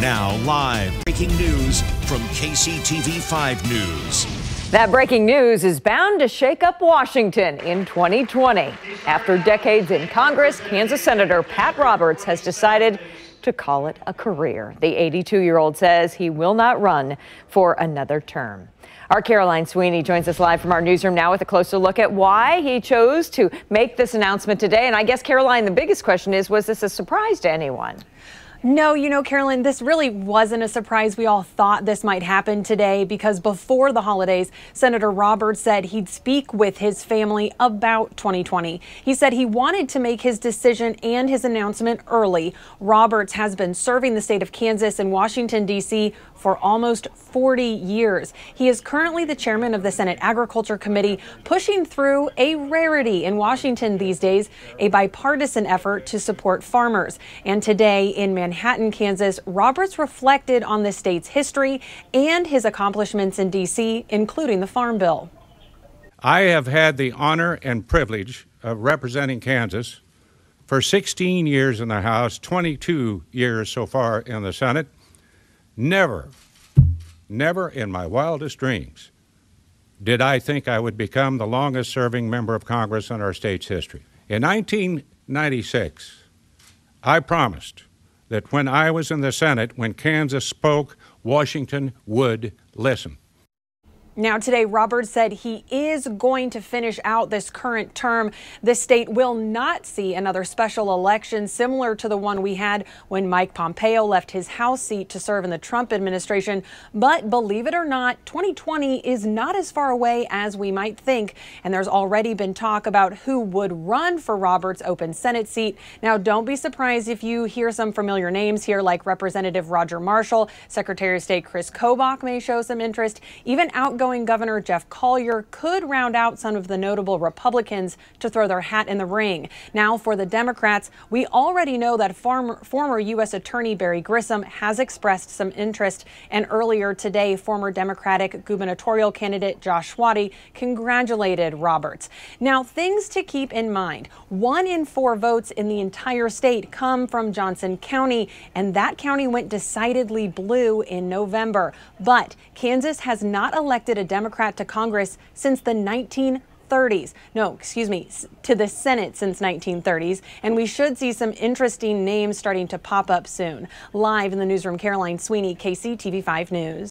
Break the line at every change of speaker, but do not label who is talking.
Now live, breaking news from KCTV 5 News.
That breaking news is bound to shake up Washington in 2020. After decades in Congress, Kansas Senator Pat Roberts has decided to call it a career. The 82-year-old says he will not run for another term. Our Caroline Sweeney joins us live from our newsroom now with a closer look at why he chose to make this announcement today. And I guess, Caroline, the biggest question is, was this a surprise to anyone?
No, Carolyn, this really wasn't a surprise. We all thought this might happen today because before the holidays, Senator Roberts said he'd speak with his family about 2020. He said he wanted to make his decision and his announcement early. Roberts has been serving the state of Kansas and Washington, D.C. for almost 40 years. He is currently the chairman of the Senate Agriculture Committee, pushing through a rarity in Washington these days, a bipartisan effort to support farmers. And today in Manhattan, Kansas, Roberts reflected on the state's history and his accomplishments in D.C., including the Farm Bill.
I have had the honor and privilege of representing Kansas for 16 years in the House, 22 years so far in the Senate. Never in my wildest dreams did I think I would become the longest serving member of Congress in our state's history. In 1996, I promised that when I was in the Senate, when Kansas spoke, Washington would listen.
Now today, Roberts said he is going to finish out this current term. The state will not see another special election similar to the one we had when Mike Pompeo left his House seat to serve in the Trump administration. But believe it or not, 2020 is not as far away as we might think. And there's already been talk about who would run for Roberts' open Senate seat. Now, don't be surprised if you hear some familiar names here, like Representative Roger Marshall. Secretary of State Chris Kobach may show some interest. Even outgoing Governor Jeff Collier could round out some of the notable Republicans to throw their hat in the ring. Now, for the Democrats, we already know that former U.S. Attorney Barry Grissom has expressed some interest. And earlier today, former Democratic gubernatorial candidate Josh Schwati congratulated Roberts. Now, things to keep in mind. 1 in 4 votes in the entire state come from Johnson County, and that county went decidedly blue in November. But Kansas has not elected a Democrat to Congress since the 1930s. No, excuse me, to the Senate since 1930s. And we should see some interesting names starting to pop up soon. Live in the newsroom, Caroline Sweeney, KCTV 5 News.